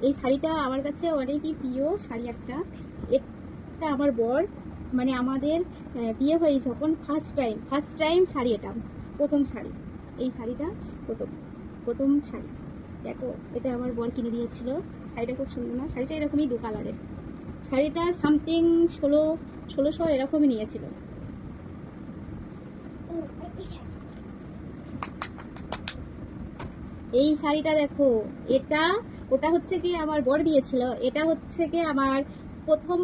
এই শাড়িটা আমার কাছে অনেকই প্রিয় শাড়ি একটা। এটা আমার বর মানে আমাদের বিয়ে হয়ে যখন ফার্স্ট টাইম শাড়ি, এটা প্রথম শাড়ি। এই শাড়িটা প্রথম প্রথম শাড়ি দেখো, এটা আমার বর কিনে দিয়েছিল। শাড়িটা খুব সুন্দর না? শাড়িটা এরকমই 2 কালারের। শাড়িটা সামথিং 1600 এরকমই নিয়েছিল। এই শাড়িটা দেখো, এটা ওটা হচ্ছে কি আমার বর দিয়েছিল, এটা হচ্ছে কি আমার প্রথম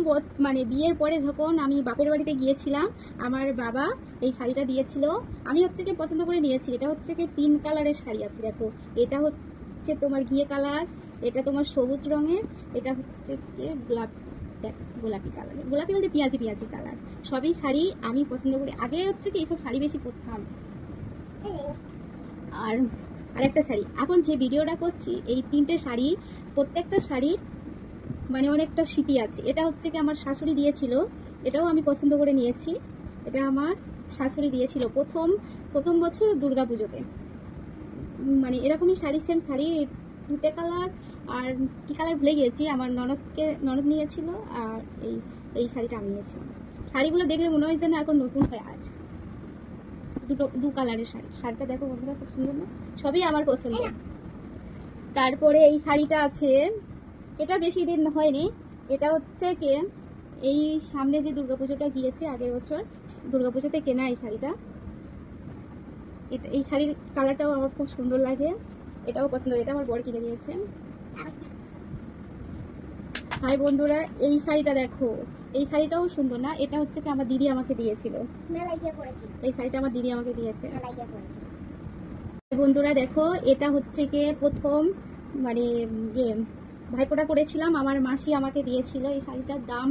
মানে বিয়ের পরে যখন আমি বাপের বাড়িতে গিয়েছিলাম, আমার বাবা এই শাড়িটা দিয়েছিল। আমি হচ্ছে কি পছন্দ করে নিয়েছি। এটা হচ্ছে কি 3 কালারের শাড়ি আছে দেখো। এটা হচ্ছে তোমার ঘিয়ে কালার, এটা তোমার সবুজ রঙের, এটা হচ্ছে কি গোলাপি কালার, গোলাপি বলতে পেঁয়াজি পেঁয়াজি কালার। সবই শাড়ি আমি পছন্দ করি। আগে হচ্ছে কি এইসব শাড়ি বেশি পরতাম। আর আরেকটা শাড়ি, এখন যে ভিডিওটা করছি, এই 3টে শাড়ি, প্রত্যেকটা শাড়ির মানে অনেকটা স্মৃতি আছে। এটা হচ্ছে কি আমার শাশুড়ি দিয়েছিল, এটাও আমি পছন্দ করে নিয়েছি। এটা আমার শাশুড়ি দিয়েছিল প্রথম বছর দুর্গা পুজোতে। মানে এরকমই শাড়ি, সেম শাড়ি, তুতে কালার আর কি কালার ভুলে গিয়েছি। আমার ননদ নিয়েছিল, আর এই শাড়িটা আমি নিয়েছিলাম। শাড়িগুলো দেখলে মনে হয় যেন এখন নতুন হয়ে আছে। 2 কালারের শাড়ি। শাড়িটা দেখো বন্ধুরা, খুব সুন্দর না? সবই আমার পছন্দ। তারপরে এই শাড়িটা আছে, এটা বেশি দিন হয়নি। এটা হচ্ছে কি এই সামনে যে দুর্গাপুজোটা গিয়েছে আগের বছর, দুর্গাপুজোতে কেনা এই শাড়িটা। এই শাড়ির কালারটাও আমার খুব সুন্দর লাগে, এটাও পছন্দ। এটা আমার বর কিনে দিয়েছে। হাই বন্ধুরা, এই শাড়িটা দেখো, এই শাড়িটাও সুন্দর না? এটা হচ্ছে কি আমার দিদি আমাকে দিয়েছিল। এই শাড়িটা আমার দিদি আমাকে দিয়েছে। বন্ধুরা দেখো, এটা হচ্ছে কি প্রথম মানে ভাইফোঁটা করেছিলাম, আমার মাসি আমাকে দিয়েছিল। এই শাড়িটার দাম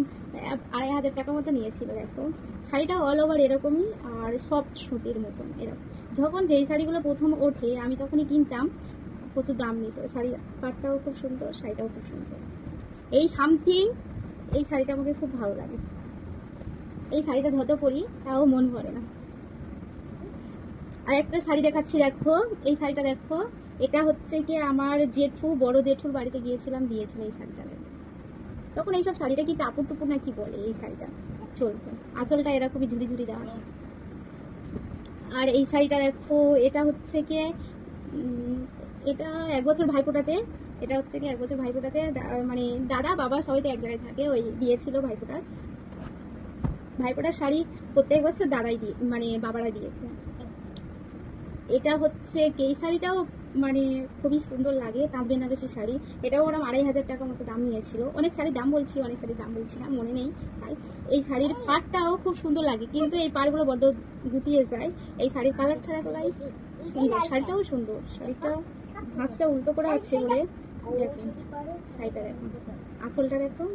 2500 টাকার মতো নিয়েছিল। দেখো শাড়িটা অল ওভার এরকমই, আর সফট সুতির মতন এরকম। যখন যেই শাড়িগুলো প্রথম ওঠে আমি তখনই কিনতাম, প্রচুর দাম নিত। শাড়ির পাটটাও খুব সুন্দর, শাড়িটাও খুব সুন্দর। এই সামথিং এই শাড়িটা আমাকে খুব ভালো লাগে। এই শাড়িটা যত পরি তাও মন ভরে না। আর একটা শাড়ি দেখাচ্ছি দেখো, এই শাড়িটা দেখো। এটা হচ্ছে কি আমার বড় জেঠুর বাড়িতে গিয়েছিলাম, দিয়েছিল এই শাড়িটা। তখন এইসব শাড়িটা কি টাপুর টুপুর না কি বলে, এই শাড়িটা চলতো। আঁচলটা এরকমই ঝুড়ি ঝুড়ি দেওয়া। আর এই শাড়িটা দেখো, এটা হচ্ছে কি এটা 1 বছর ভাইফোঁটাতে, এটা হচ্ছে কি 1 বছর ভাইফোঁটাতে মানে দাদা বাবা সবাই তো এক জায়গায় থাকে, ওই দিয়েছিল ভাইফোঁটার শাড়ি। প্রত্যেক বছর দাদাই দিয়ে মানে বাবারা দিয়েছে। এটা হচ্ছে এই শাড়িটাও মানে খুবই সুন্দর লাগে, তাঁত বেনারসি শাড়ি। এটাও ওরা 2500 টাকা মতো দাম নিয়েছিল। অনেক শাড়ির দাম বলছি, অনেক শাড়ির দাম বলছি না, মনে নেই তাই। এই শাড়ির পাড়টাও খুব সুন্দর লাগে, কিন্তু এই পাড়গুলো বড্ড গুটিয়ে যায়। এই শাড়ির কালারটা দেখো গাইস, সুন্দর। শাড়িটাও সুন্দর, শাড়িটা ভাঁজটা উল্টো করে আছে বলে দেখো। শাড়িটা দেখো, আঁচলটা দেখো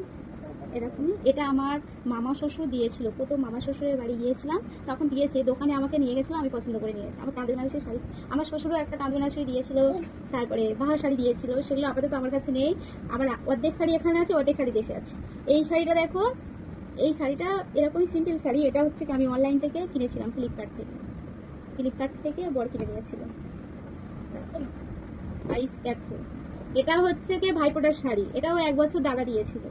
এরকমই। এটা আমার মামা শ্বশুর দিয়েছিল, প্রথম মামা শ্বশুরের বাড়ি গিয়েছিলাম তখন দিয়েছে, দোকানে আমাকে নিয়ে গেছিলাম, আমি পছন্দ করে নিয়েছি। আমার তাঁত বেনারসি শাড়ি, আমার শ্বশুরও একটা তাঁত বেনারসি দিয়েছিল, তারপরে বাহার শাড়ি দিয়েছিল, সেগুলো আপাতত আমার কাছে নেই। আবার অর্ধেক শাড়ি এখানে আছে, অর্ধেক শাড়ি দেশে আছে। এই শাড়িটা দেখো, এই শাড়িটা এরকমই সিম্পল শাড়ি। এটা হচ্ছে কি আমি অনলাইন থেকে কিনেছিলাম, ফ্লিপকার্ট থেকে বর কিনে দিয়েছিল। দেখো, এটা হচ্ছে কি ভাইফোঁটার শাড়ি, এটাও 1 বছর দাদা দিয়েছিল।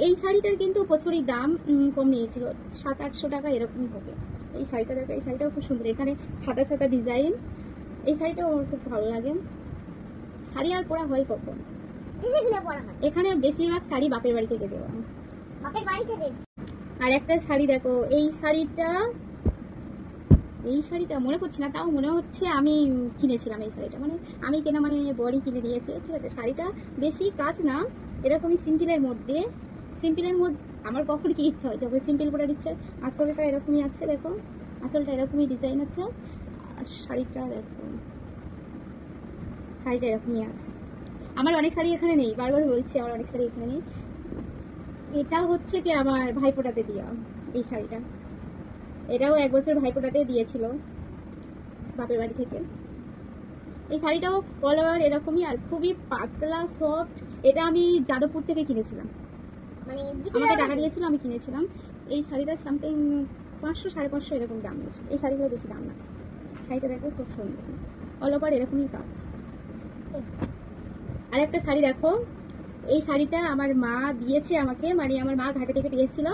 এই শাড়িটার কিন্তু প্রচুরই দাম কম নিয়েছিল, 700-800 টাকা এরকম হবে। এই শাড়িটা দেখো, এই শাড়িটাও খুব সুন্দর, এখানে ছাতা ছাতা ডিজাইন। এই শাড়িটাও আমার খুব ভালো লাগে। শাড়ি আর পরা হয় কখন? এখানে বেশিরভাগ শাড়ি বাপের বাড়ি থেকে দেওয়া। আর একটা শাড়ি দেখো, এই শাড়িটা মনে করছি না, তাও মনে হচ্ছে আমি কিনেছিলাম এই শাড়িটা। মানে আমি কেনা মানে বরই কিনে দিয়েছে, ঠিক আছে। শাড়িটা বেশি কাজ না, এরকমই সিম্পলের মধ্যে আমার কখন কি ইচ্ছা হয় যখন সিম্পল করার ইচ্ছে। আঁচলটা এরকমই আছে দেখো, আঁচলটা এরকমই ডিজাইন আছে। আর শাড়িটা দেখো, শাড়িটা এরকমই আছে। আমার অনেক শাড়ি এখানে নেই, বারবার বলছি আমার অনেক শাড়ি এখানে নেই। এটা হচ্ছে কি আমার ভাইফোঁটাতে দেওয়া এই শাড়িটা। এটাও 1 বছর ভাইফোঁটাতে দিয়েছিল বাপের বাড়ি থেকে। এই শাড়িটাও কলার এরকমই, আর খুবই পাতলা সফট। এটা আমি যাদবপুর থেকে কিনেছিলাম, আমাকে টাকা দিয়েছিল, আমি কিনেছিলাম। এই শাড়িটা সামথিং 500-550 এরকম দাম নিয়েছে। এই শাড়িগুলো বেশি দাম না। শাড়িটা দেখো খুব সুন্দর, অল ওভার এরকমই কাজ। আর একটা শাড়ি দেখো, এই শাড়িটা আমার মা দিয়েছে আমাকে, মানে আমার মা ঘাটে থেকে পেয়েছিল,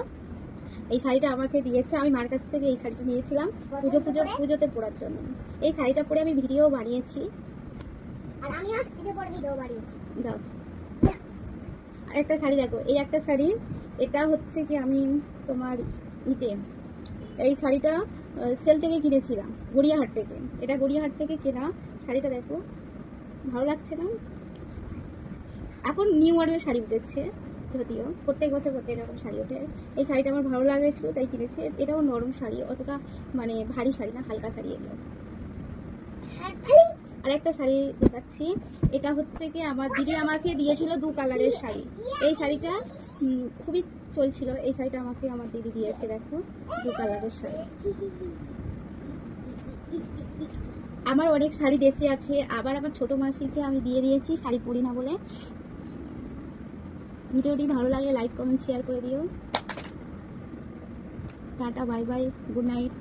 এই শাড়িটা আমাকে দিয়েছে। আমি মার কাছ থেকে এই শাড়িটা নিয়েছিলাম পুজোতে পরার জন্য। এই শাড়িটা পরে আমি ভিডিও বানিয়েছি, আর আমি আজ ঈদের পর ভিডিও বানিয়েছি। দাও আর একটা শাড়ি দেখো, এই একটা শাড়ি, এটা হচ্ছে কি আমি তোমার এই শাড়িটা সেল থেকে কিনেছিলাম, গড়িয়াহাট থেকে। এটা গড়িয়াহাট থেকে কেনা শাড়িটা, দেখো ভালো লাগছে না? এখন নিউ মডেলের শাড়ি উঠেছে, যদিও প্রত্যেক বছর প্রত্যেক রকম শাড়ি ওঠে। এই শাড়িটা আমার ভালো লাগেছিল তাই কিনেছি। এটাও নরম শাড়ি, অতটা মানে ভারী শাড়ি না, হালকা শাড়ি এগুলো। আর একটা শাড়ি দেখাচ্ছি, এটা হচ্ছে কি আমার দিদি আমাকে দিয়েছিল 2 কালারের শাড়ি। এই শাড়িটা খুবই চলছিল, এই শাড়িটা আমাকে আমার দিদি দিয়েছে, দেখো 2 কালারের শাড়ি। আমার অনেক শাড়ি দেশে আছে, আবার আমার ছোট মাসিকে আমি দিয়ে দিয়েছি শাড়ি পরি না বলে। ভিডিওটি ভালো লাগলে লাইক কমেন্ট শেয়ার করে দিও। Tata, bye bye, good night.